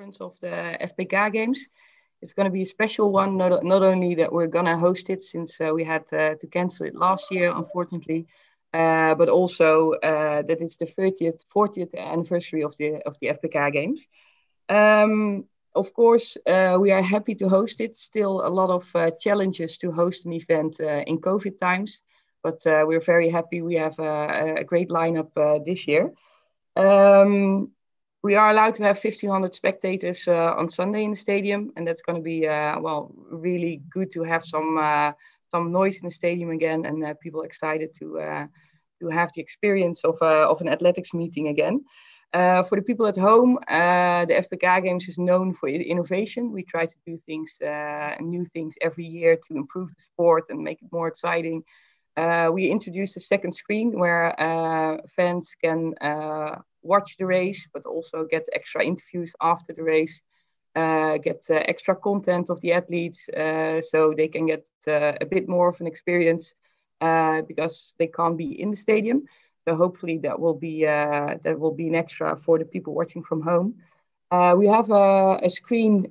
conference of the FBK Games. It's going to be a special one, not only that we're going to host it since we had to cancel it last year, unfortunately, but also that it's the 40th anniversary of the FBK Games. Of course, we are happy to host it. Still a lot of challenges to host an event in COVID times, but we're very happy. We have a great lineup this year. We are allowed to have 1,500 spectators on Sunday in the stadium, and that's going to be really good to have some noise in the stadium again, and people excited to have the experience of an athletics meeting again. For the people at home, the FBK Games is known for innovation. We try to do things, new things every year to improve the sport and make it more exciting. We introduced a second screen where fans can watch the race, but also get extra interviews after the race, get extra content of the athletes, so they can get a bit more of an experience because they can't be in the stadium. So hopefully that will be an extra for the people watching from home. We have a screen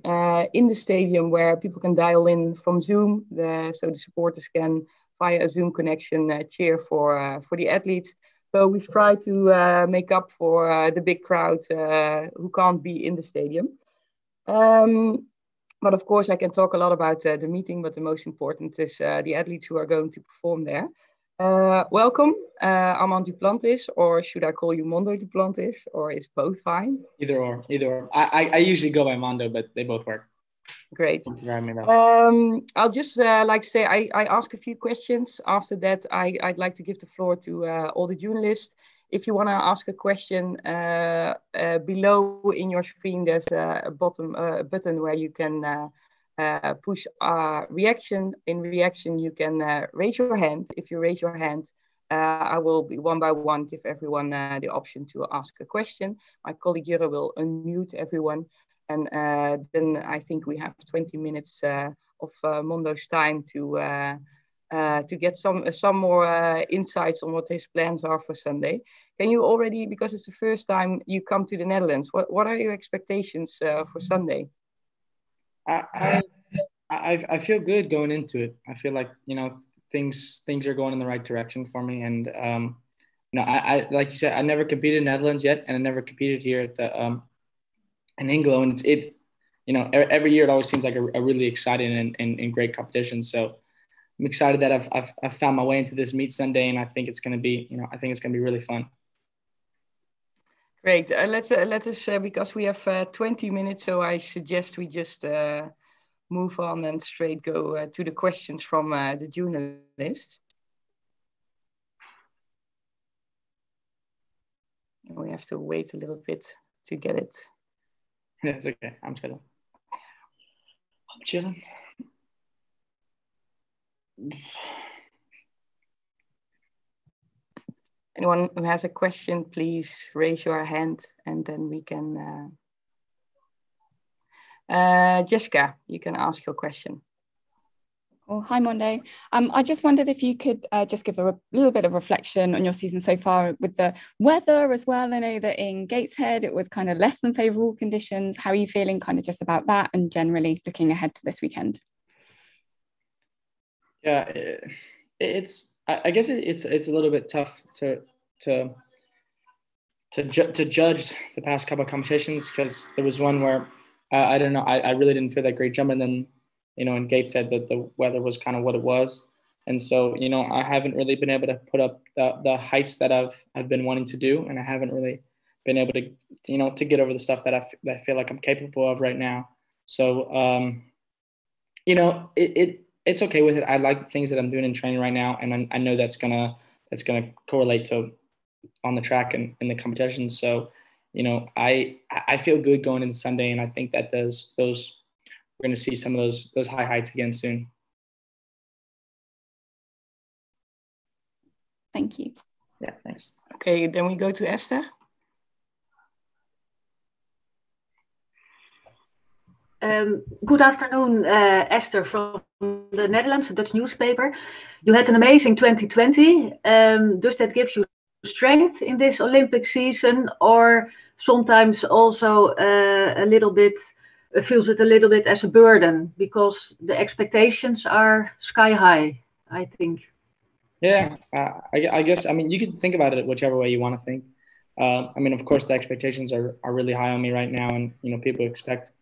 in the stadium where people can dial in from Zoom, so the supporters can via a Zoom connection cheer for the athletes. So we've tried to make up for the big crowd who can't be in the stadium. But of course, I can talk a lot about the meeting, but the most important is the athletes who are going to perform there. Welcome, Armand Duplantis, or should I call you Mondo Duplantis, or is both fine? Either or. I usually go by Mondo, but they both work. Great. I'll just like say I ask a few questions. After that, I'd like to give the floor to all the journalists. If you want to ask a question, below in your screen there's a button where you can push reaction. In reaction, you can raise your hand. If you raise your hand, I will be one by one give everyone the option to ask a question. My colleague Jure will unmute everyone. And then I think we have 20 minutes of Mondo's time to get some more insights on what his plans are for Sunday. Can you already, because it's the first time you come to the Netherlands, what are your expectations for Sunday? I feel good going into it. I feel like things are going in the right direction for me, and I like you said, I never competed in the Netherlands yet, and I never competed here at the in Anglo, and it every year it always seems like a really exciting and great competition. So I'm excited that I've found my way into this meet Sunday, and I think it's going to be really fun. Great. Let us because we have 20 minutes, so I suggest we just move on and straight go to the questions from the journalists. We have to wait a little bit to get it. That's okay. I'm chilling. Anyone who has a question, please raise your hand, and then we can. Jessica, you can ask your question. Oh, hi, Mondo. I just wondered if you could just give a little bit of reflection on your season so far with the weather as well. I know that in Gateshead it was kind of less than favourable conditions. How are you feeling kind of just about that and generally looking ahead to this weekend? Yeah, I guess it's a little bit tough to judge the past couple of competitions, because there was one where I don't know, I really didn't feel that great jump, and then in Gateshead that the weather was kind of what it was, and so I haven't really been able to put up the heights that I've been wanting to do, and I haven't really been able to to get over the stuff that I feel like I'm capable of right now. So it's okay with it. I like the things that I'm doing in training right now, and I know that's gonna correlate to on the track and in the competition. So I feel good going into Sunday, and I think that those we're going to see some of those high heights again soon. Thank you. Yeah, thanks. Okay, then we go to Esther. Good afternoon, Esther from the Netherlands, a Dutch newspaper. You had an amazing 2020. Does that give you strength in this Olympic season, or sometimes also a little bit feels it a little bit as a burden because the expectations are sky high, I think. Yeah, I guess, I mean, you could think about it whichever way you want to think. I mean, of course, the expectations are really high on me right now. And, people expect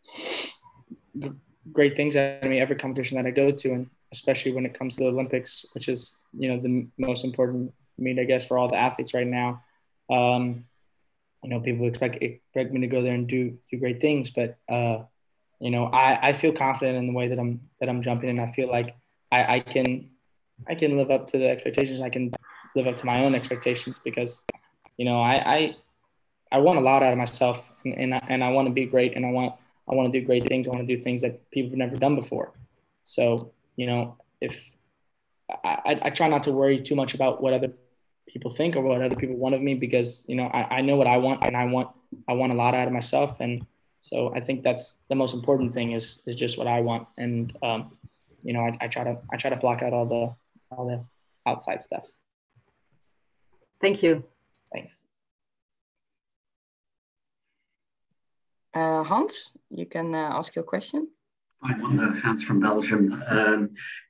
great things out of me every competition that I go to. And especially when it comes to the Olympics, which is, the most important meet, I guess, for all the athletes right now. People expect me to go there and do great things. But, I feel confident in the way that I'm jumping. And I feel like I can live up to the expectations. I can live up to my own expectations because, I want a lot out of myself and I want to be great and I want to do great things. I want to do things that people have never done before. So, if I try not to worry too much about what other people think or what other people want of me because, I know what I want and I want a lot out of myself. And so I think that's the most important thing is just what I want. And, I try to block out all the outside stuff. Thank you. Thanks. Hans, you can ask your question. Hi, Hans from Belgium.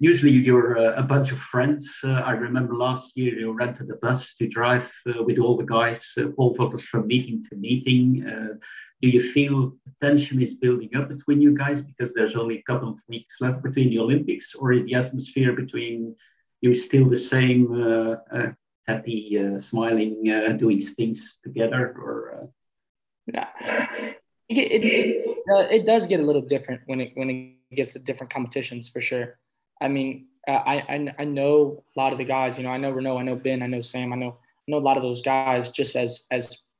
Usually you're a bunch of friends. I remember last year you rented a bus to drive with all the guys, pole vaulters from meeting to meeting. Do you feel the tension is building up between you guys because there's only a couple of weeks left between the Olympics, or is the atmosphere between you still the same, happy, smiling, doing things together? Or it does get a little different when it gets to different competitions for sure. I mean, I know a lot of the guys. I know Renaud, I know Ben, I know Sam, I know a lot of those guys just as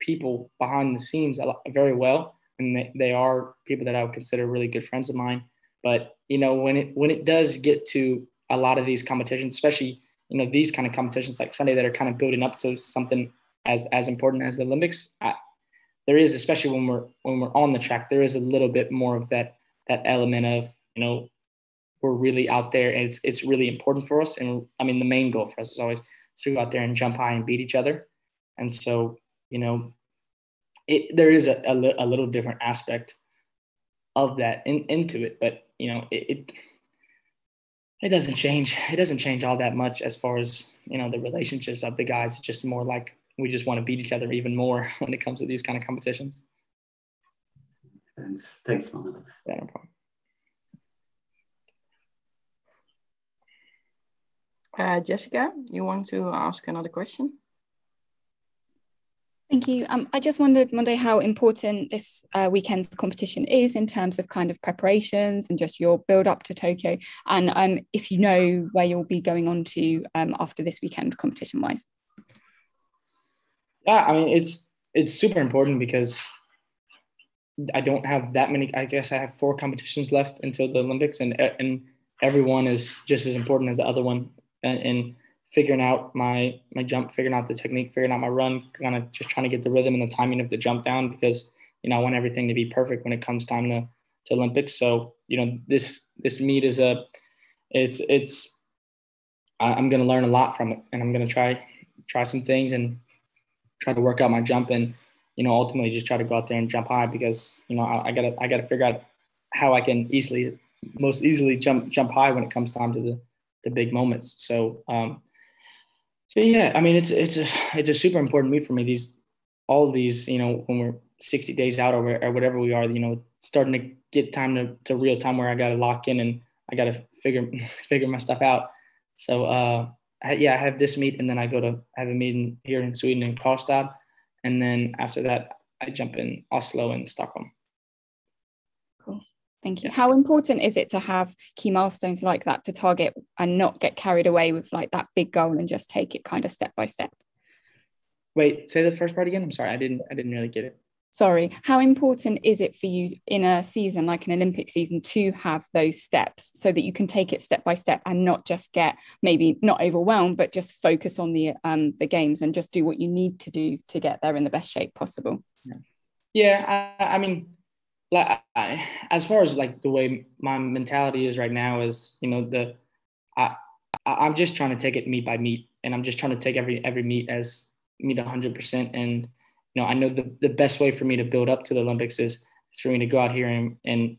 people behind the scenes very well, and they are people that I would consider really good friends of mine. But when it does get to a lot of these competitions, especially these kind of competitions like Sunday that are kind of building up to something as important as the Olympics, there is, especially when we're on the track, there is a little bit more of that element of we're really out there and it's really important for us. And I mean, the main goal for us is always to go out there and jump high and beat each other. And so there is a little different aspect of that into it, but it doesn't change. It doesn't change all that much as far as the relationships of the guys. It's just more like we just want to beat each other even more when it comes to these kind of competitions. Thanks, man. Yeah, no problem. Jessica, you want to ask another question? Thank you. I just wondered, Mondo, how important this weekend's competition is in terms of kind of preparations and just your build up to Tokyo, and if you know where you'll be going on to after this weekend competition wise. Yeah, I mean, it's super important because I don't have that many. I guess I have 4 competitions left until the Olympics, and every one is just as important as the other one. And figuring out my jump, figuring out the technique, figuring out my run, kind of just trying to get the rhythm and the timing of the jump down because I want everything to be perfect when it comes time to Olympics. So this meet is I'm going to learn a lot from it, and I'm going to try some things and try to work out my jump and, ultimately just try to go out there and jump high because, I gotta figure out how I can most easily jump high when it comes time to the big moments. So, yeah, I mean, it's a super important meet for me. All these, when we're 60 days out or whatever we are, starting to get time to real time where I got to lock in and I got to figure my stuff out. So, I have this meet and then I have a meeting here in Sweden in Karlstad. And then after that, I jump in Oslo and Stockholm. Cool. Thank you. How important is it to have key milestones like that to target and not get carried away with like that big goal and just take it kind of step by step? Wait, say the first part again. I'm sorry. I didn't really get it. Sorry. How important is it for you in a season like an Olympic season to have those steps so that you can take it step by step and not just get maybe not overwhelmed, but just focus on the games and just do what you need to do to get there in the best shape possible? Yeah, I mean, like as far as like the way my mentality is right now is, I'm just trying to take it meet by meet, and I'm just trying to take every meet as meet 100%. And I know the best way for me to build up to the Olympics is it's for me to go out here and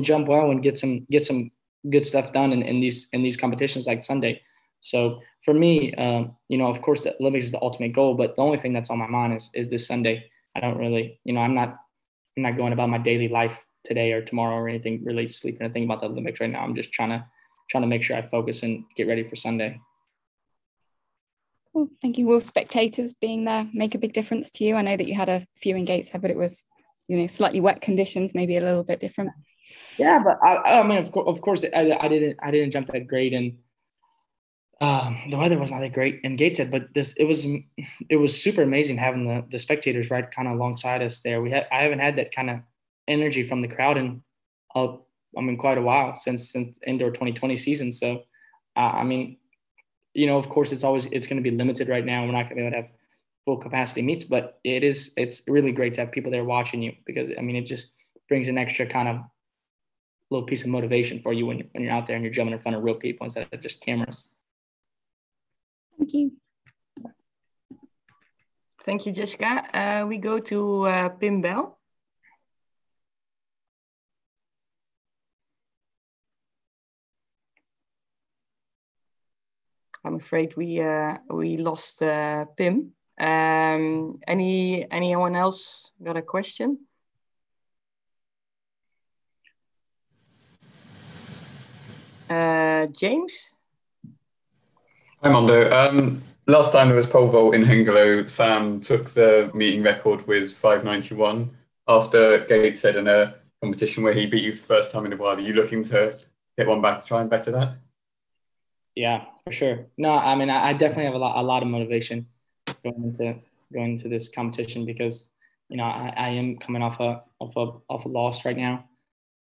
jump well and get some good stuff done in these competitions like Sunday. So for me, of course, the Olympics is the ultimate goal, but the only thing that's on my mind is this Sunday. I don't really, I'm not going about my daily life today or tomorrow or anything, really sleeping and thinking about the Olympics right now. I'm just trying to make sure I focus and get ready for Sunday. Cool. Thank you. Will spectators being there make a big difference to you? I know that you had a few in Gateshead, but it was, slightly wet conditions, maybe a little bit different. Yeah, but I mean, of course, I didn't jump that great, and the weather was not that great in Gateshead. But it was super amazing having the spectators right kind of alongside us there. I haven't had that kind of energy from the crowd in quite a while since indoor 2020 season. So of course it's going to be limited right now. We're not going to be able to have full capacity meets, but it's really great to have people there watching you, because it just brings an extra kind of little piece of motivation for you when you're out there and you're jumping in front of real people instead of just cameras. Thank you. Thank you, Jessica. We go to Pim Bell. I'm afraid we lost Pim. Anyone else got a question? James? Hi, Mondo. Last time there was pole vault in Hengelo, Sam took the meeting record with 591 after Gateshead in a competition where he beat you for the first time in a while. Are you looking to get one back to try and better that? Yeah, for sure. No, I definitely have a lot of motivation going into this competition, because I am coming off a loss right now,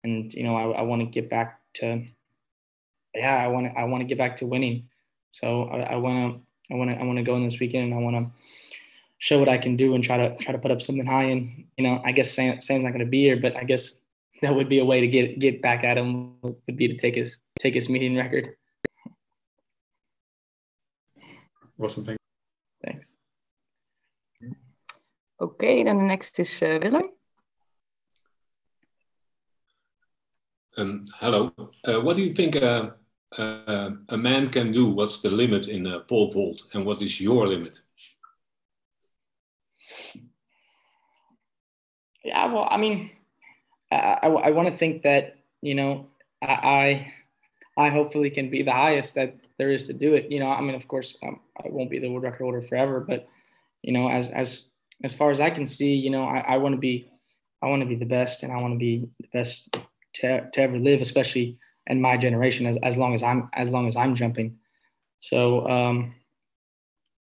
and I want to get back to I want to get back to winning. So I want to go in this weekend, and I want to show what I can do and try to put up something high. And I guess Sam's not going to be here, but I guess that would be a way to get back at him, would be to take his meeting record. Awesome, thanks. Okay, then the next is Willem. Hello. What do you think a man can do? What's the limit in pole vault, and what is your limit? Yeah, well, I want to think that I hopefully can be the highest that there is to do it. Of course, I won't be the world record holder forever, but as far as I can see, I want to be the best, and I want to be the best to ever live, especially in my generation, as long as I'm jumping. So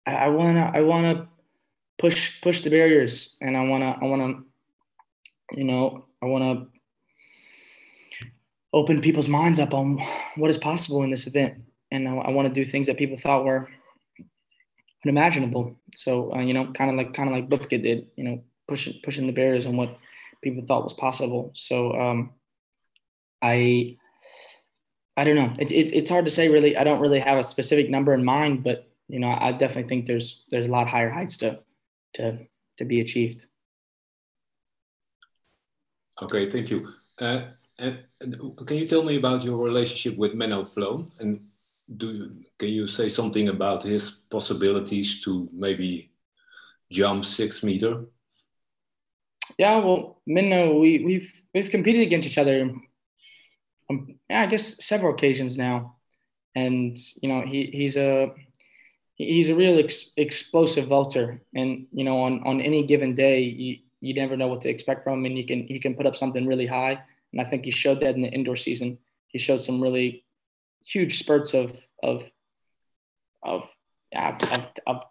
I wanna push the barriers, and I wanna open people's minds up on what is possible in this event, and I want to do things that people thought were unimaginable. So kind of like Bupke did, pushing the barriers on what people thought was possible. So I don't know. It's hard to say, really. I don't really have a specific number in mind, but I definitely think there's a lot higher heights to be achieved. Okay, thank you. And can you tell me about your relationship with Menno Vloon? And can you say something about his possibilities to maybe jump 6 meters? Yeah, well, Menno, we've competed against each other, I guess several occasions now, and he's a real explosive vaulter, and on any given day you never know what to expect from him, and he can put up something really high. And I think he showed that in the indoor season. He showed some really huge spurts of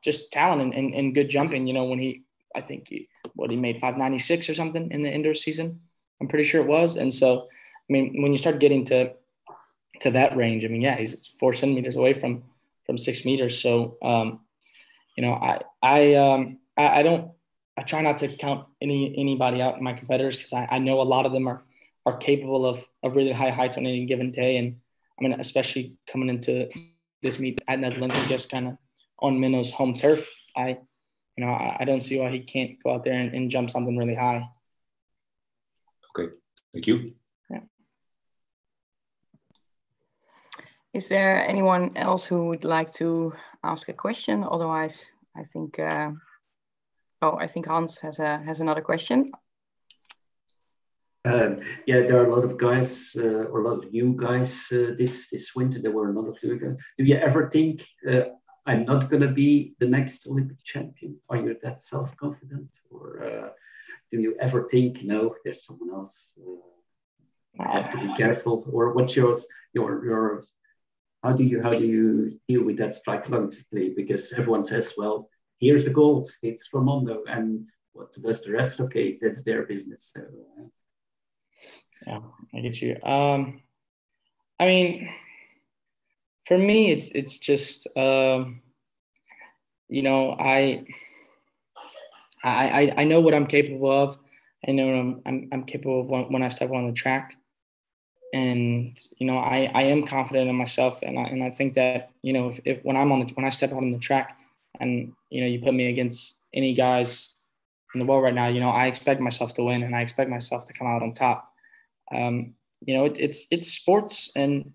just talent and good jumping. When he made 596 or something in the indoor season, I'm pretty sure it was. And so, when you start getting to that range, he's 4 centimeters away from 6 meters. So, I try not to count anybody out in my competitors, because I know a lot of them are capable of really high heights on any given day. And especially coming into this meet at Netherlands, I guess kind of on Menno's home turf, I don't see why he can't go out there and jump something really high. Okay, thank you. Yeah. Is there anyone else who would like to ask a question? Otherwise, I think I think Hans has another question. Yeah, there are a lot of guys, or a lot of you guys this winter. There were a lot of you guys. Do you ever think I'm not going to be the next Olympic champion? Are you that self-confident, or do you ever think, no, there's someone else? I have to be careful. Or what's your how do you deal with that psychologically? Because everyone says, well, here's the gold, it's for Mondo, and what does the rest? Okay, that's their business. So, yeah, I get you. I mean, for me, it's just you know, I know what I'm capable of. I know I'm capable of when I step on the track, and you know, I am confident in myself, and I think that, you know, if when I step out on the track, and you know, you put me against any guys in the world right now, you know, I expect myself to win, and I expect myself to come out on top. You know, it's sports, and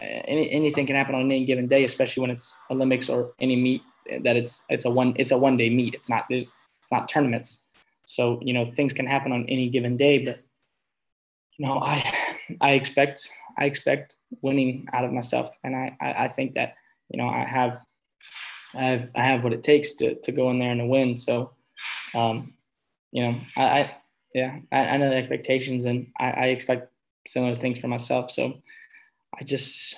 anything can happen on any given day, especially when it's Olympics or any meet that it's a one day meet. It's not tournaments. So, you know, things can happen on any given day, but you know, I expect winning out of myself, and I think that, you know, I have what it takes to go in there and to win. So, you know, I know the expectations, and I expect similar things for myself. So I just,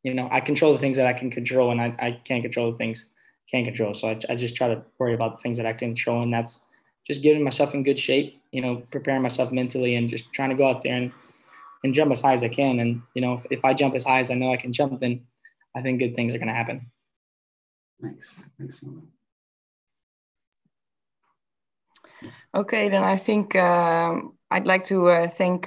you know, I control the things that I can control, and I can't control the things I can't control. So I just try to worry about the things that I can control, and that's just getting myself in good shape, you know, preparing myself mentally, and just trying to go out there and jump as high as I can. And, you know, if I jump as high as I know I can jump, then I think good things are going to happen. Thanks. Okay, then I think I'd like to thank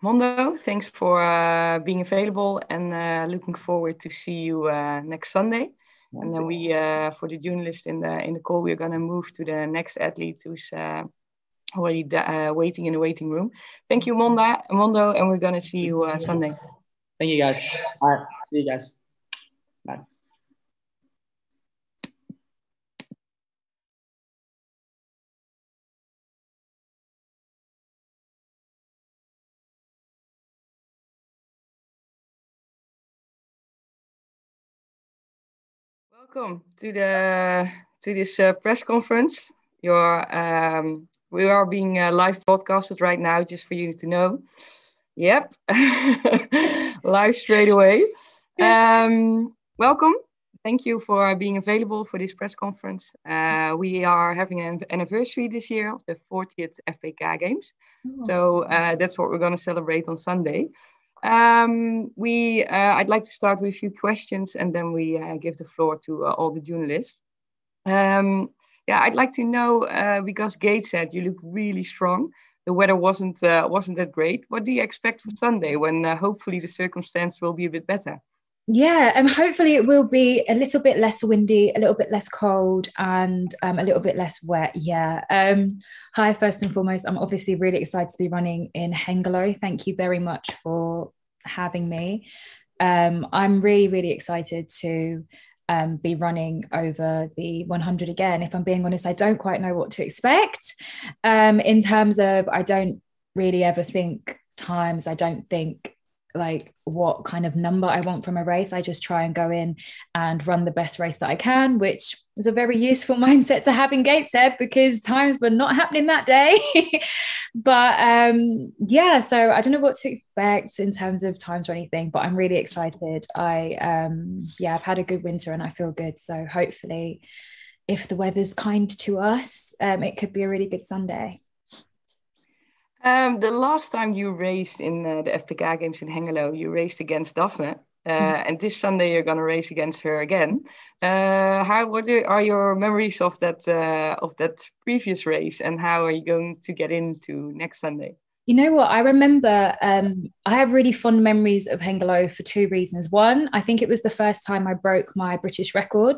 Mondo. Thanks for being available, and looking forward to see you next Sunday. And then we, for the journalist in the call, we're going to move to the next athlete who's already waiting in the waiting room. Thank you, Mondo, and we're going to see you Sunday. Thank you, guys. All right, see you guys. Bye. Welcome to this press conference. We are being live broadcasted right now, just for you to know. Yep, live straight away. Welcome. Thank you for being available for this press conference. We are having an anniversary this year of the 40th FBK Games. Oh. So that's what we're going to celebrate on Sunday. I'd like to start with a few questions, and then we give the floor to all the journalists. I'd like to know, because Gate said you look really strong. The weather wasn't that great. What do you expect for Sunday, when hopefully the circumstance will be a bit better? Yeah, and hopefully it will be a little bit less windy, a little bit less cold, and a little bit less wet. Yeah. Hi, first and foremost, I'm obviously really excited to be running in Hengelo. Thank you very much for having me. I'm really, really excited to be running over the 100 again. If I'm being honest, I don't quite know what to expect. In terms of, I don't really ever think times. I don't think like what kind of number I want from a race. I just try and go in and run the best race that I can, which is a very useful mindset to have in Gateshead, because times were not happening that day. But so I don't know what to expect in terms of times or anything, but I'm really excited. I've had a good winter and I feel good. So hopefully, if the weather's kind to us, it could be a really good Sunday. The last time you raced in the FBK Games in Hengelo, you raced against Daphne, and this Sunday you're going to race against her again. What are your memories of that previous race, and how are you going to get into next Sunday? You know what? I remember I have really fond memories of Hengelo for two reasons. One, I think it was the first time I broke my British record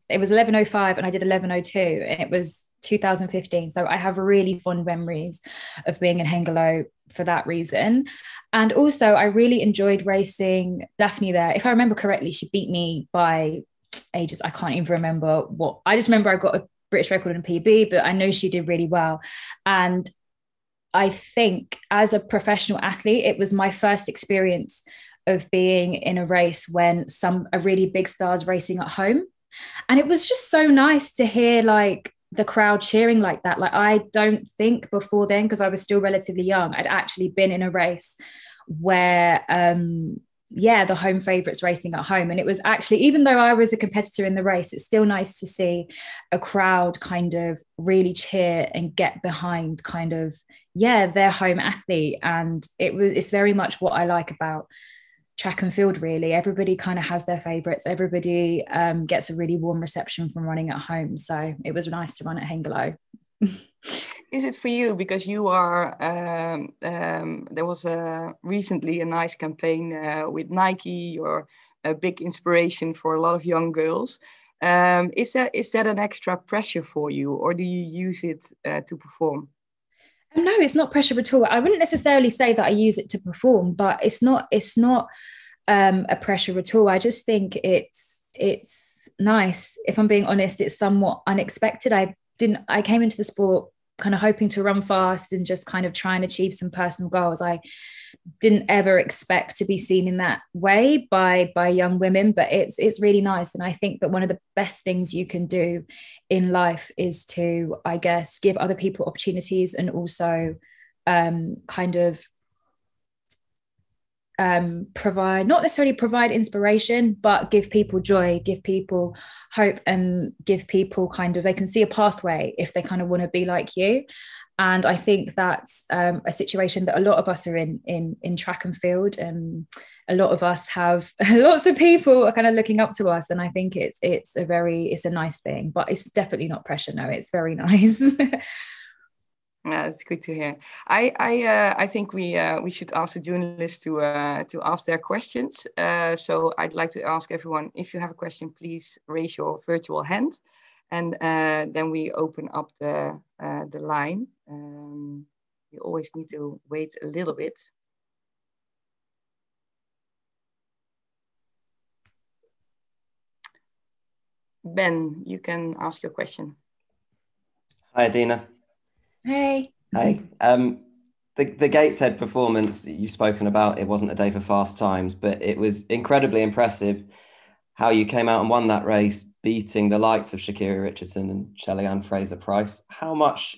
it was 11:05 and I did 11:02, and it was 2015. So I have really fond memories of being in Hengelo for that reason. And also I really enjoyed racing Daphne there. If I remember correctly, she beat me by ages. I can't even remember what. I just remember I got a British record in PB, but I know she did really well. And I think as a professional athlete, it was my first experience of being in a race when a really big stars racing at home. And it was just so nice to hear like the crowd cheering like that. Like, I don't think before then, because I was still relatively young, I'd actually been in a race where the home favourites racing at home. And it was actually, even though I was a competitor in the race, it's still nice to see a crowd kind of really cheer and get behind kind of, their home athlete. And it's very much what I like about track and field, really. Everybody kind of has their favourites. Everybody gets a really warm reception from running at home. So it was nice to run at Hengelo. Is it for you, because you are, there was recently a nice campaign with Nike, or a big inspiration for a lot of young girls. Is that an extra pressure for you, or do you use it to perform? No, it's not pressure at all. I wouldn't necessarily say that I use it to perform, but it's not a pressure at all. I just think it's nice. If I'm being honest, it's somewhat unexpected. I came into the sport kind of hoping to run fast and just kind of try and achieve some personal goals. I didn't ever expect to be seen in that way by young women, but it's really nice. And I think that one of the best things you can do in life is to, I guess, give other people opportunities, and also kind of not necessarily provide inspiration, but give people joy, give people hope, and give people kind of, they can see a pathway if they kind of want to be like you. And I think that's a situation that a lot of us are in track and field, and a lot of us have lots of people are kind of looking up to us, and I think it's a nice thing, but it's definitely not pressure. No, it's very nice. Yeah, it's good to hear. I think we should ask the journalists to ask their questions. So I'd like to ask everyone, if you have a question, please raise your virtual hand, and then we open up the line. You always need to wait a little bit. Ben, you can ask your question. Hi, Dina. Hey. Hey. The Gateshead performance you've spoken about, it wasn't a day for fast times, but it was incredibly impressive how you came out and won that race, beating the likes of Shakira Richardson and Shelly-Ann Fraser-Price. How much,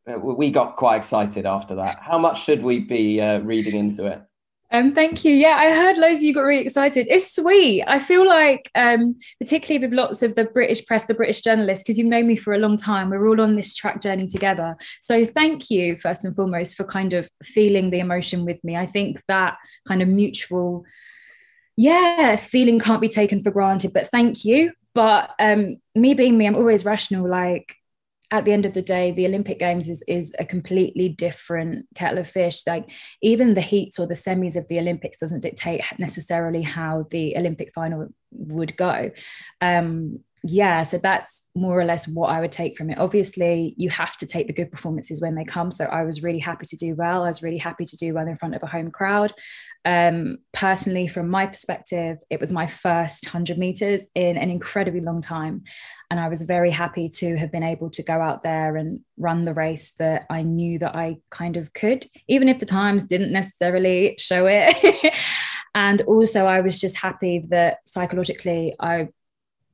we got quite excited after that. How much should we be reading into it? Thank you. Yeah, I heard loads of you got really excited. It's sweet. I feel like, particularly with lots of the British press, the British journalists, because you've known me for a long time, we're all on this track journey together. So thank you, first and foremost, for kind of feeling the emotion with me. I think that kind of mutual, feeling can't be taken for granted, but thank you. But me being me, I'm always rational. Like, at the end of the day, the Olympic Games is a completely different kettle of fish. Like, even the heats or the semis of the Olympics doesn't dictate necessarily how the Olympic final would go. So that's more or less what I would take from it. Obviously, you have to take the good performances when they come. So I was really happy to do well. I was really happy to do well in front of a home crowd. Personally, from my perspective, it was my first 100 meters in an incredibly long time. And I was very happy to have been able to go out there and run the race that I knew that I kind of could, even if the times didn't necessarily show it. And also, I was just happy that psychologically,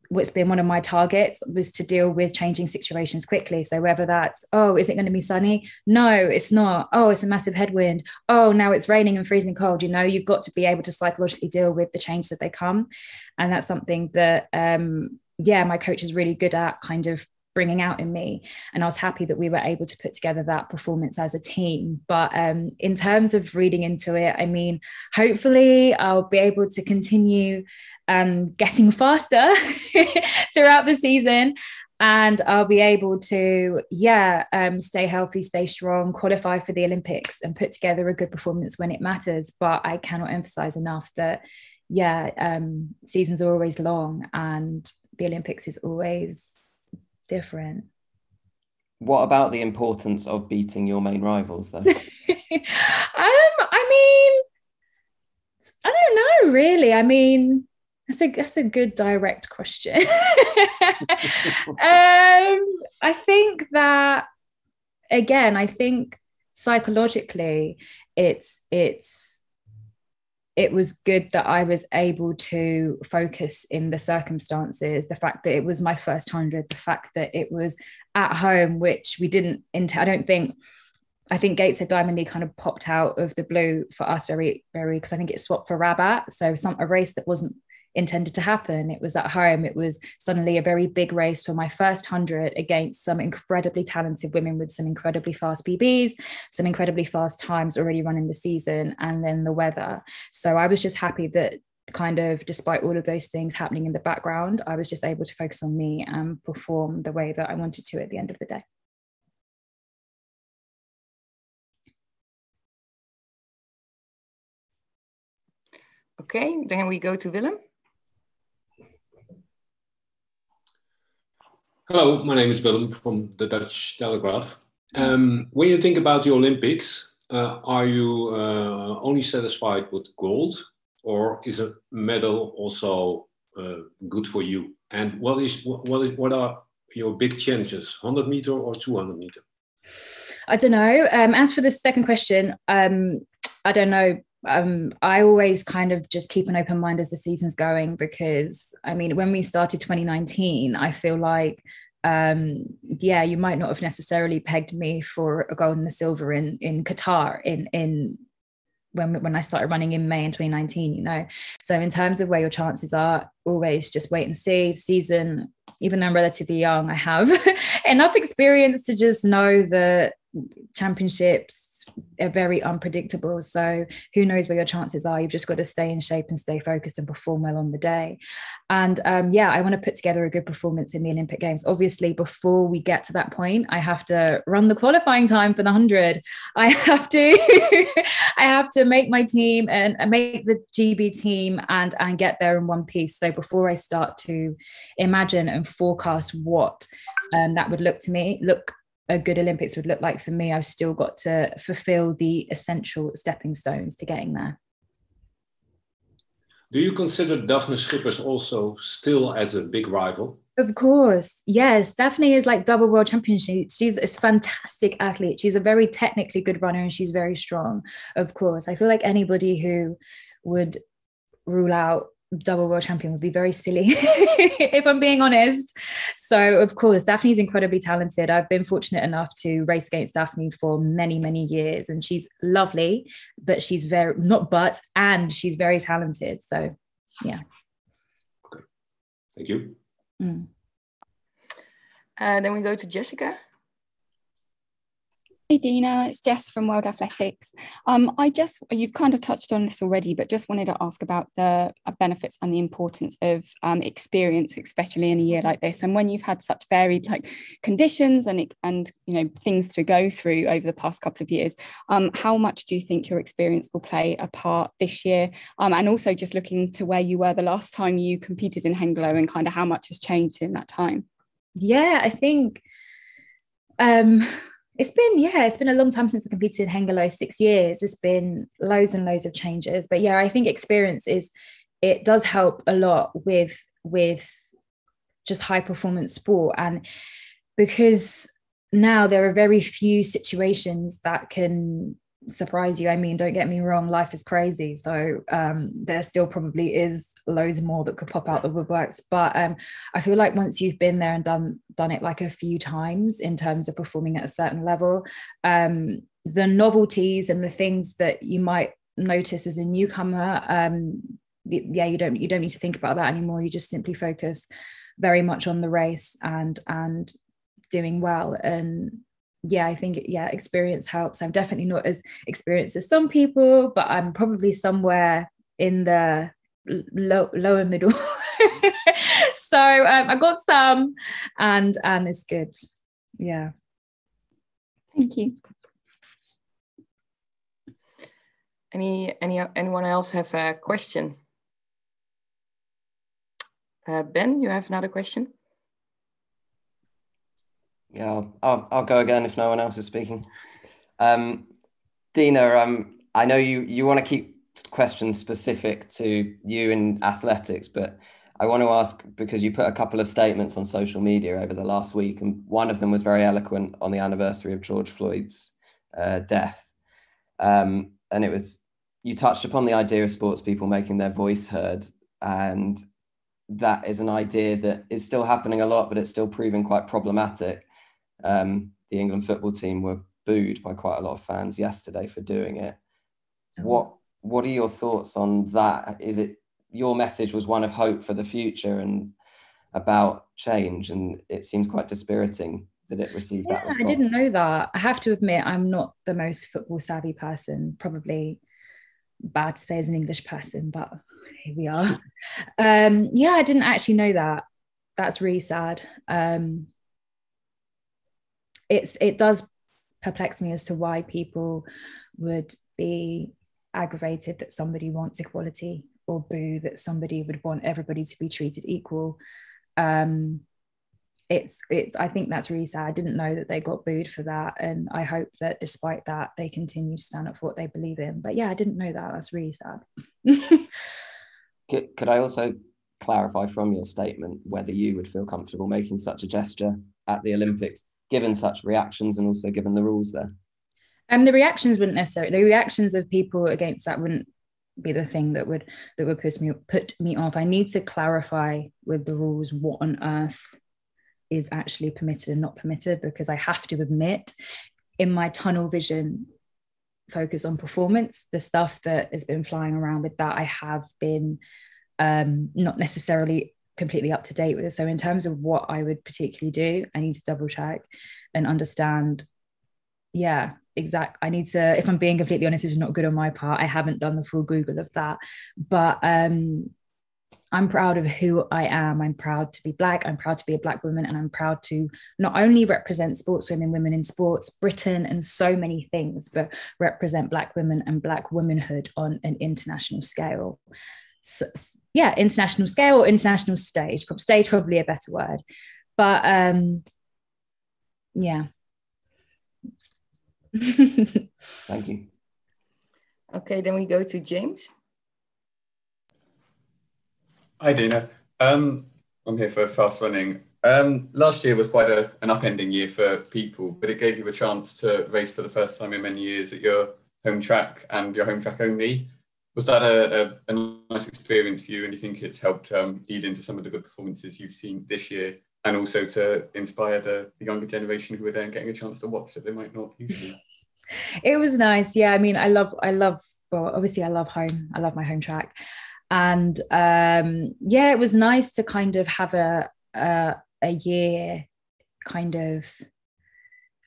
what's been one of my targets was to deal with changing situations quickly. So whether that's, is it going to be sunny? No, it's not. Oh, it's a massive headwind. Oh, now it's raining and freezing cold. You've got to be able to psychologically deal with the changes that they come. And that's something that, my coach is really good at kind of bringing out in me. And I was happy that we were able to put together that performance as a team. But in terms of reading into it, I mean, hopefully I'll be able to continue getting faster throughout the season. And I'll be able to, stay healthy, stay strong, qualify for the Olympics, and put together a good performance when it matters. But I cannot emphasize enough that, seasons are always long, and the Olympics is always different. What about the importance of beating your main rivals, though? I mean, I don't know, really. I mean, that's a good direct question. I think that, again, I think psychologically, it was good that I was able to focus in the circumstances, the fact that it was my first 100, the fact that it was at home, which we didn't, I think Gateshead Diamond League kind of popped out of the blue for us very, very, because I think it swapped for Rabat. So a race that wasn't intended to happen. It was at home. It was suddenly a very big race for my first 100 against some incredibly talented women with some incredibly fast PBs, some incredibly fast times already running the season, and then the weather. So I was just happy that kind of despite all of those things happening in the background, I was just able to focus on me and perform the way that I wanted to at the end of the day. Okay, then we go to Willem. Hello, my name is Willem from the Dutch Telegraph. When you think about the Olympics, are you only satisfied with gold, or is a medal also good for you? And what are your big chances, 100 meter or 200 meter? I don't know. As for the second question, I don't know. I always kind of just keep an open mind as the season's going, because I mean, when we started 2019, I feel like, you might not have necessarily pegged me for a gold and a silver in Qatar when I started running in May in 2019, you know. So in terms of where your chances are, always just wait and see. The season, even though I'm relatively young, I have enough experience to just know that championships are very unpredictable. So who knows where your chances are? You've just got to stay in shape and stay focused and perform well on the day. And I want to put together a good performance in the Olympic Games. Obviously, before we get to that point, I have to run the qualifying time for the 100. I have to make my team and make the GB team and get there in one piece. So before I start to imagine and forecast what that would look a good Olympics would look like for me, I've still got to fulfill the essential stepping stones to getting there. Do you consider Daphne Schippers also still as a big rival? Of course, yes. Daphne is like double world champion. She's a fantastic athlete. She's a very technically good runner and she's very strong. Of course, I feel like anybody who would rule out double world champion would be very silly if I'm being honest. So of course, Daphne's incredibly talented. I've been fortunate enough to race against Daphne for many, many years, and she's lovely, but she's she's very talented. So yeah. Okay, thank you. Then we go to Jessica. Hey Dina, it's Jess from World Athletics. You've kind of touched on this already, but just wanted to ask about the benefits and the importance of experience, especially in a year like this. And when you've had such varied conditions and you know things to go through over the past couple of years, how much do you think your experience will play a part this year? And also just looking to where you were the last time you competed in Hengelo and kind of how much has changed in that time. Yeah, I think it's been a long time since I competed in Hengelo, 6 years. It's been loads and loads of changes. But yeah, I think experience it does help a lot with just high performance sport. And because now there are very few situations that can surprise you. I mean, don't get me wrong, life is crazy. So there still probably is loads more that could pop out the woodworks. But I feel like once you've been there and done it like a few times in terms of performing at a certain level, the novelties and the things that you might notice as a newcomer, you don't need to think about that anymore. You just simply focus very much on the race and doing well. And yeah, I think experience helps. I'm definitely not as experienced as some people, but I'm probably somewhere in the lower middle. So I got some, and it's good. Yeah. Thank you. Anyone else have a question? Ben, you have another question? Yeah, I'll go again if no one else is speaking. Dina, I know you want to keep questions specific to you in athletics, but I want to ask, because you put a couple of statements on social media over the last week, and one of them was very eloquent on the anniversary of George Floyd's death. And it was, you touched upon the idea of sports people making their voice heard, and that is an idea that is still happening a lot, but it's still proving quite problematic. The England football team were booed by quite a lot of fans yesterday for doing it. What are your thoughts on that? Is it, your message was one of hope for the future and about change, and it seems quite dispiriting that it received that response. I didn't know that. I have to admit, I'm not the most football savvy person, probably bad to say as an English person, but here we are. I didn't actually know that. That's really sad. It does perplex me as to why people would be aggravated that somebody wants equality, or boo that somebody would want everybody to be treated equal. I think that's really sad. I didn't know that they got booed for that, and I hope that despite that they continue to stand up for what they believe in. But yeah, I didn't know that. That's really sad. Could I also clarify from your statement whether you would feel comfortable making such a gesture at the Olympics, given such reactions and also given the rules there? The reactions wouldn't necessarily, the reactions of people against that wouldn't be the thing that would put me off. I need to clarify with the rules what on earth is actually permitted and not permitted, because I have to admit, in my tunnel vision focus on performance, the stuff that has been flying around with that, I have been not necessarily completely up to date with. So in terms of what I would particularly do, I need to double check and understand. I need to, if I'm being completely honest, it's not good on my part. I haven't done the full Google of that, but I'm proud of who I am. I'm proud to be Black. I'm proud to be a Black woman. And I'm proud to not only represent sportswomen, women in sports, Britain, and so many things, but represent Black women and Black womanhood on an international scale. So, international scale or international stage. Stage probably a better word. But Thank you. Okay, then we go to James. Hi, Dina. I'm here for fast running. Last year was quite an upending year for people, but it gave you a chance to race for the first time in many years at your home track and your home track only. Was that a nice experience for you, and do you think it's helped lead into some of the good performances you've seen this year, and also to inspire the younger generation who are there and getting a chance to watch that they might not usually? It was nice. Yeah, I mean, I love, well, obviously I love home. I love my home track. And it was nice to kind of have a year kind of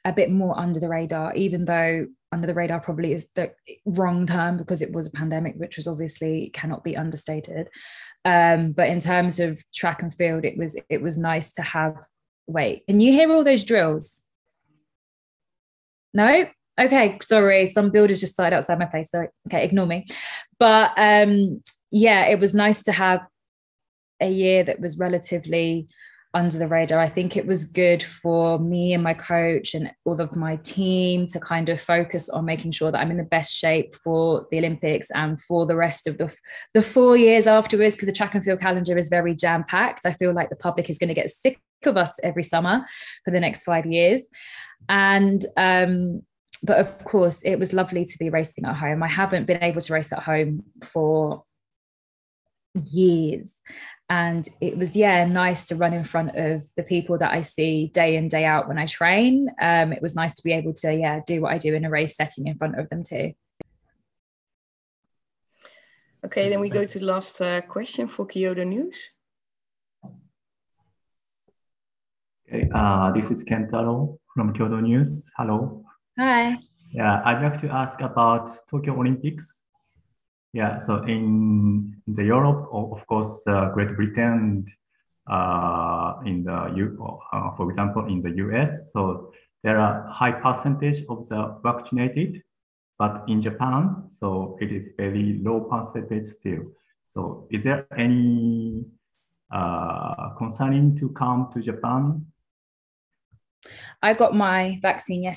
a bit more under the radar, even though under the radar probably is the wrong term, because it was a pandemic, which was obviously cannot be understated. But in terms of track and field, it was nice to have, wait, can you hear all those drills? No? Okay, sorry, some builders just started outside my place, sorry. Okay, ignore me. But it was nice to have a year that was relatively under the radar. I think it was good for me and my coach and all of my team to kind of focus on making sure that I'm in the best shape for the Olympics and for the rest of the 4 years afterwards, because the track and field calendar is very jam-packed. I feel like the public is going to get sick of us every summer for the next 5 years. And but of course, it was lovely to be racing at home. I haven't been able to race at home for years. And it was, nice to run in front of the people that I see day in, day out when I train. It was nice to be able to, do what I do in a race setting in front of them too. Okay, then we go to the last question for Kyoto News. Okay, this is Kentaro from Kyoto News. Hello. Hi. Yeah, I'd like to ask about Tokyo Olympics. Yeah, so in the Europe, of course, Great Britain, in the for example, in the US, so there are high percentage of the vaccinated, but in Japan, so it is very low percentage still. So is there any concerning to come to Japan? I got my vaccine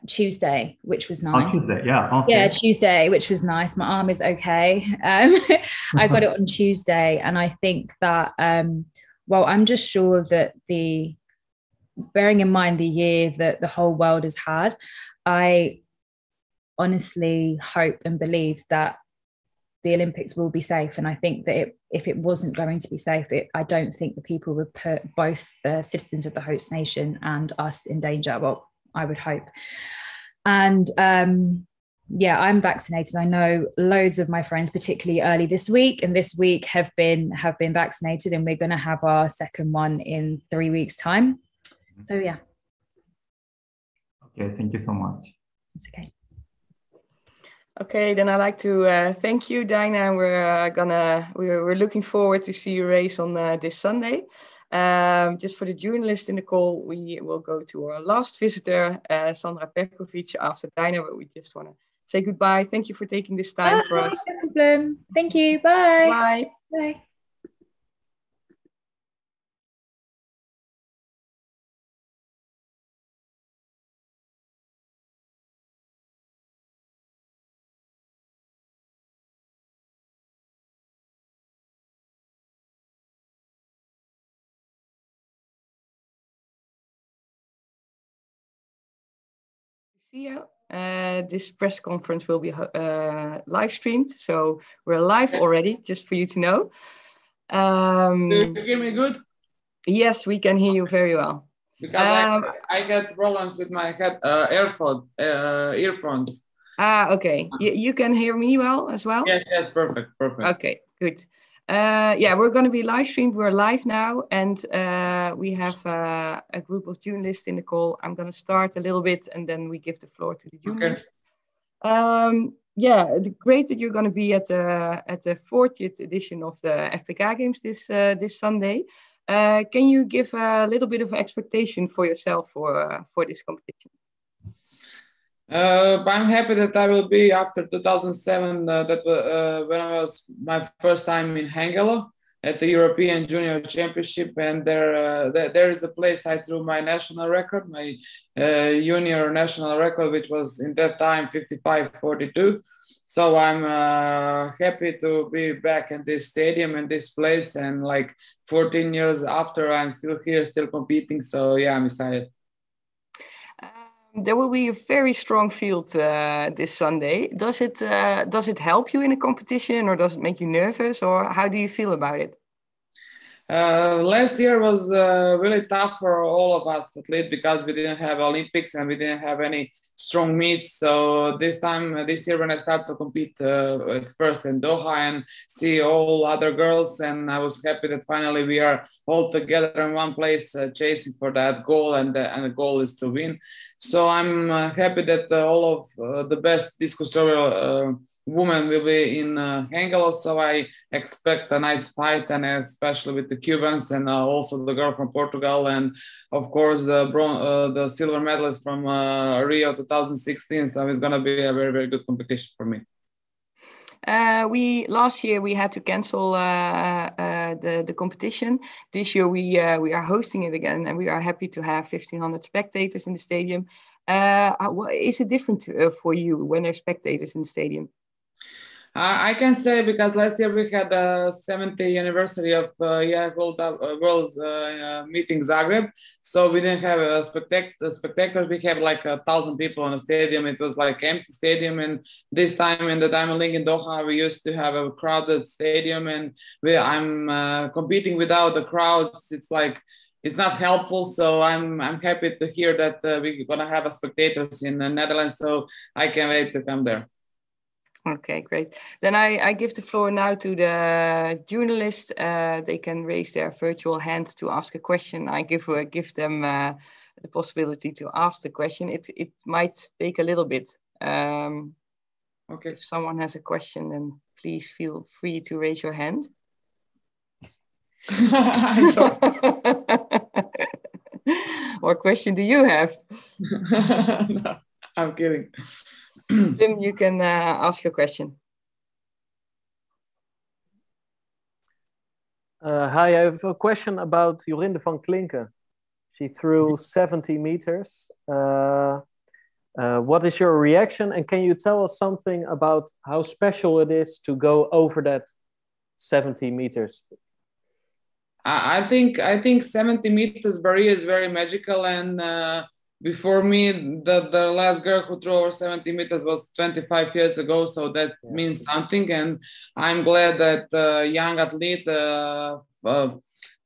Tuesday, which was nice. Oh, Tuesday, yeah. Okay. Yeah, Tuesday, which was nice. My arm is okay. I got it on Tuesday, and I think that, well, I'm just sure that bearing in mind the year that the whole world has had, I honestly hope and believe that the Olympics will be safe. And I think that if it wasn't going to be safe, I don't think the people would put both the citizens of the host nation and us in danger. Well, I would hope. And yeah, I'm vaccinated. I know loads of my friends, particularly early this week have been vaccinated, and we're going to have our second one in 3 weeks' time. So yeah. Okay, thank you so much. It's okay. Okay, then I'd like to thank you, Dina. We're looking forward to see you race on this Sunday. Just for the journalists in the call, we will go to our last visitor, Sandra Perković, after Dina, but we just want to say goodbye. Thank you for taking this time for us. No problem. Thank you. Bye. Bye. Bye. See you. This press conference will be live streamed, so we're live already, just for you to know. Do you hear me good? Yes, we can hear you very well. Because I get problems with my head earphones. Okay. You can hear me well as well? Yes, perfect. Okay, good. Yeah, we're going to be live streamed. We're live now, and we have a group of journalists in the call. I'm going to start a little bit, and then we give the floor to the journalists. Okay. Yeah, great that you're going to be at the 40th edition of the FBK Games this Sunday. Can you give a little bit of expectation for yourself for this competition? I'm happy that I will be after 2007. When I was my first time in Hengelo at the European Junior Championship, and there is a place I threw my national record, my junior national record, which was in that time 55:42. So I'm happy to be back in this stadium and this place, and like 14 years after, I'm still here, still competing. So yeah, I'm excited. There will be a very strong field this Sunday. Does it help you in a competition, or does it make you nervous, or how do you feel about it? Last year was really tough for all of us, at least because we didn't have Olympics and we didn't have any strong meets. So this year when I started to compete at first in Doha and see all other girls, and I was happy that finally we are all together in one place chasing for that goal, and the goal is to win. So I'm happy that all of the best discus thrower women will be in Hengelo, so I expect a nice fight, and especially with the Cubans and also the girl from Portugal, and of course the silver medalist from Rio 2016. So it's going to be a very, very good competition for me. Last year we had to cancel the competition. This year we are hosting it again, and we are happy to have 1,500 spectators in the stadium. Is it different for you when there's spectators in the stadium? I can say because last year we had the 70th anniversary of World meeting Zagreb, so we didn't have spectators. We have like 1,000 people in the stadium. It was like empty stadium, and this time in the Diamond League in Doha, we used to have a crowded stadium, and I'm competing without the crowds. It's not helpful, so I'm happy to hear that we're gonna have spectators in the Netherlands. So I can't wait to come there. Okay, great. Then I give the floor now to the journalists. They can raise their virtual hand to ask a question. I give them the possibility to ask the question. It might take a little bit. Okay. If someone has a question, then please feel free to raise your hand. I'm sorry. What question do you have? No, I'm kidding. Tim, you can ask your question. Hi, I have a question about Jorinde van Klinken. She threw 70 meters. What is your reaction? And can you tell us something about how special it is to go over that 70 meters? I think 70 meters barrier is very magical, and before me, the last girl who threw over 70 meters was 25 years ago, so that means something. And I'm glad that young athlete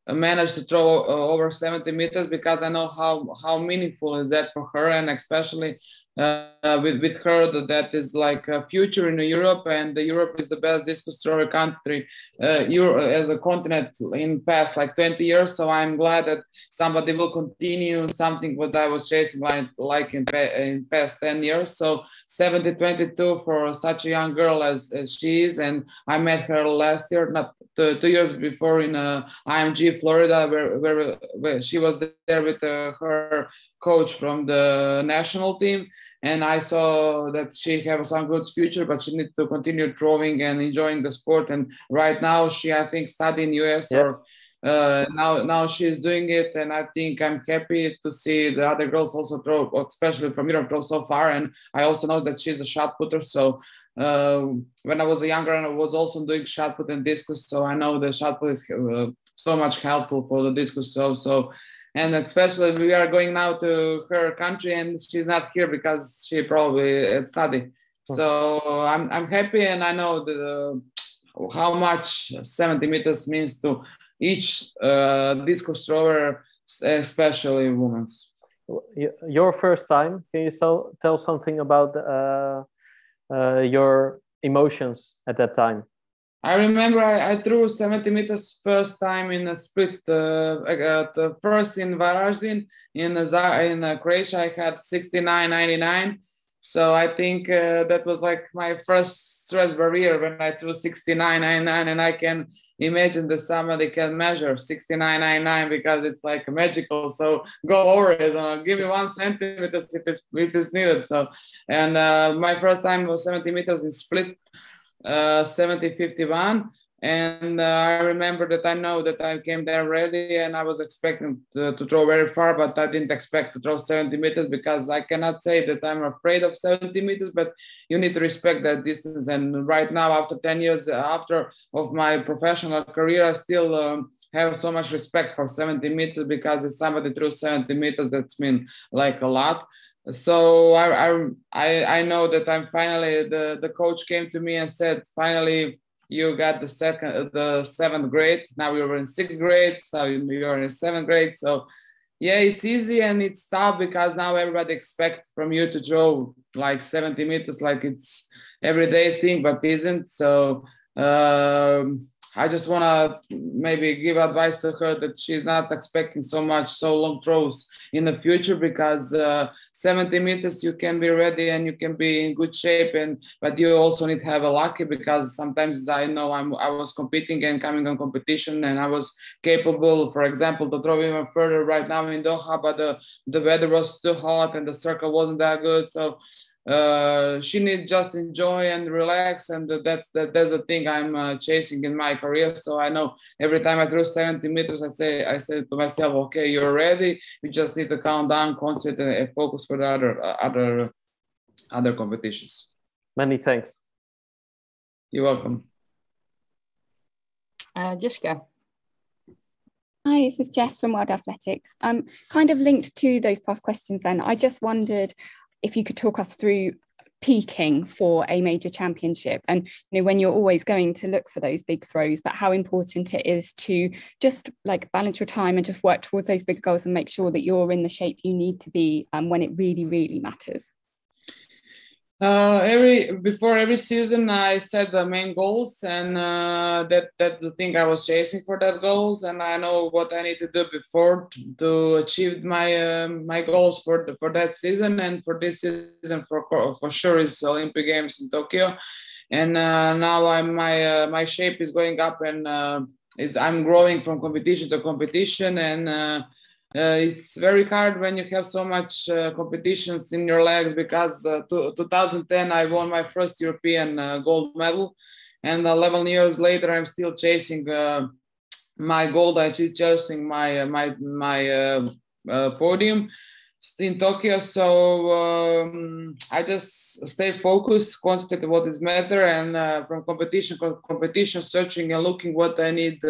managed to throw over 70 meters, because I know how meaningful is that for her, and especially with her, that is like a future in Europe, and Europe is the best discus thrower country as a continent in past like 20 years. So I'm glad that somebody will continue something what I was chasing like in past 10 years. So 70-22 for such a young girl as she is, and I met her last year, not 2 years before, in IMG Florida, where she was there with her coach from the national team, and I saw that she has some good future, but she needs to continue throwing and enjoying the sport. And right now she, I think, study in US, or now she's doing it, and I think I'm happy to see the other girls also throw, especially from Europe, throw so far. And I also know that she's a shot putter, so when I was younger, I was also doing shot put and discus, so I know the shot put is so much helpful for the discus throw. So, and especially we are going now to her country, and she's not here because she probably study. So I'm happy, and I know how much 70 meters means to each discus thrower, especially women's. Your first time, can you tell something about your emotions at that time? I remember I threw 70 meters first time in a split. The first in Varaždin in Croatia, I had 69.99. So I think that was like my first stress barrier when I threw 69.99, and I can imagine that somebody can measure 69.99 because it's like magical. So go over it. Give me 1 centimeter if it's needed. So, and my first time was 70 meters in split. 70-51, and I remember that I know that I came there ready, and I was expecting to throw very far, but I didn't expect to throw 70 meters, because I cannot say that I'm afraid of 70 meters, but you need to respect that distance. And right now, after 10 years of my professional career, I still have so much respect for 70 meters, because if somebody threw 70 meters, that's mean like a lot. So I know that I'm finally, the coach came to me and said, finally you got the 7th grade. Now you're in 6th grade, so you're in 7th grade. So yeah, it's easy and it's tough, because now everybody expects from you to throw like 70 meters, like it's everyday thing, but isn't. So I just want to maybe give advice to her that she's not expecting so long throws in the future, because 70 meters you can be ready and you can be in good shape, but you also need to have a lucky, because sometimes I know I was competing and coming on competition, and I was capable, for example, to throw even further right now in Doha, but the weather was too hot and the circle wasn't that good. So she needs just enjoy and relax, and that's the thing I'm chasing in my career. So I know every time I throw 70 meters, I say to myself, okay, you're ready, you just need to count down, concentrate, and focus for the other competitions. Many thanks. You're welcome. Jessica. Hi, this is Jess from World Athletics. Kind of linked to those past questions then, I just wondered if you could talk us through peaking for a major championship, and when you're always going to look for those big throws, but how important it is to just like balance your time and just work towards those big goals and make sure that you're in the shape you need to be when it really, really matters. Before every season, I set the main goals, and that's the thing I was chasing for that goals, and I know what I need to do before to achieve my goals for that season. And for this season, for sure, is Olympic Games in Tokyo, and now my shape is going up, and I'm growing from competition to competition, and it's very hard when you have so much competitions in your legs, because 2010 I won my first European gold medal, and 11 years later I'm still chasing my gold. I'm chasing my podium in Tokyo. So I just stay focused, concentrate on what is matter, and from competition, searching and looking what I need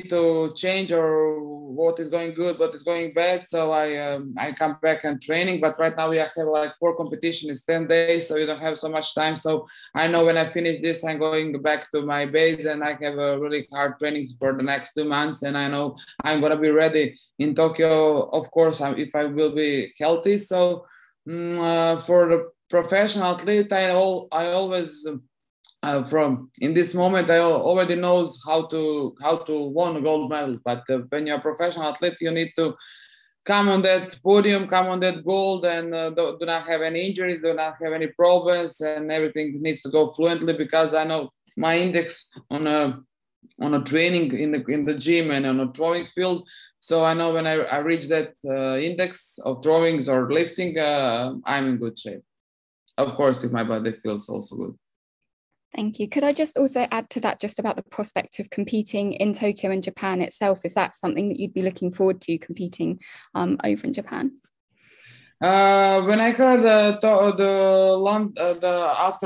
to change, or what is going good, what is going bad. So I come back and training, but right now we have like 4 competitions in 10 days, so we don't have so much time. So I know when I finish this, I'm going back to my base, and I have a really hard training for the next 2 months, and I know I'm gonna be ready in Tokyo, of course, if I will be healthy. So for the professional athlete, I always from in this moment, I already knows how to win a gold medal. But when you're a professional athlete, you need to come on that podium, come on that gold, and do not have any injury, do not have any problems, and everything needs to go fluently, because I know my index on a training in the gym and on a throwing field. So I know when I reach that index of throwings or lifting, I'm in good shape. Of course, if my body feels also good. Thank you. Could I just also add to that, just about the prospect of competing in Tokyo and Japan itself? Is that something that you'd be looking forward to, competing over in Japan? When I heard after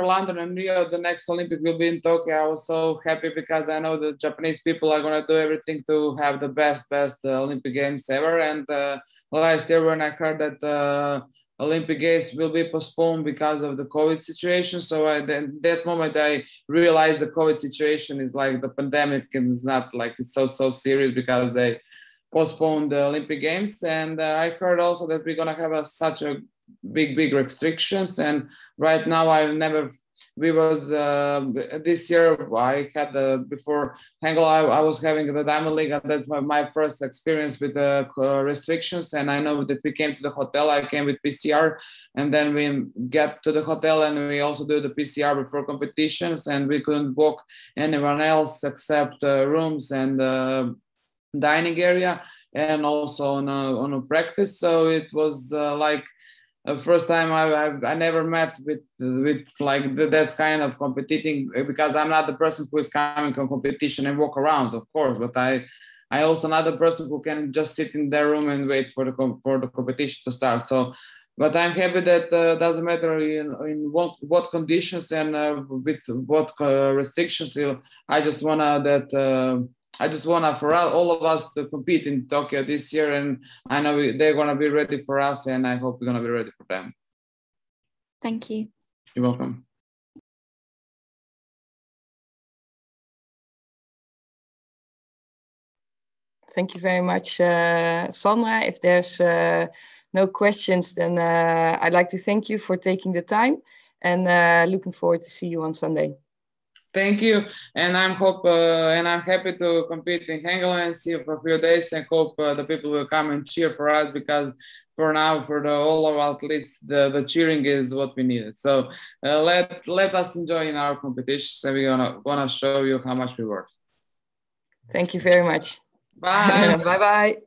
London and Rio, the next Olympic will be in Tokyo, I was so happy, because I know the Japanese people are going to do everything to have the best Olympic Games ever. And last year when I heard that Olympic Games will be postponed because of the COVID situation. So then that moment I realized the COVID situation is like the pandemic, and it's not like it's so serious, because they postponed the Olympic Games. And I heard also that we're gonna have such a big restrictions. And right now this year I had before Hangul, I was having the Diamond League, and that's my first experience with the restrictions. And I know that we came to the hotel, I came with PCR, and then we get to the hotel and we also do the PCR before competitions, and we couldn't book anyone else except rooms and dining area, and also on a practice. So it was like the first time I never met with like that kind of competing, because I'm not the person who is coming from competition and walk around, of course, but I also not the person who can just sit in their room and wait for the competition to start. So, but I'm happy that doesn't matter in what conditions and with what restrictions. I just wanna for all of us to compete in Tokyo this year, and I know they're gonna be ready for us, and I hope we're gonna be ready for them. Thank you. You're welcome. Thank you very much, Sandra. If there's no questions, then I'd like to thank you for taking the time, and looking forward to see you on Sunday. Thank you, and I'm happy to compete in Hangul and see you for a few days, and hope the people will come and cheer for us, because for now, for all of our athletes, the cheering is what we needed. So let us enjoy in our competitions, and we're gonna show you how much we work. Thank you very much. Bye. Bye bye.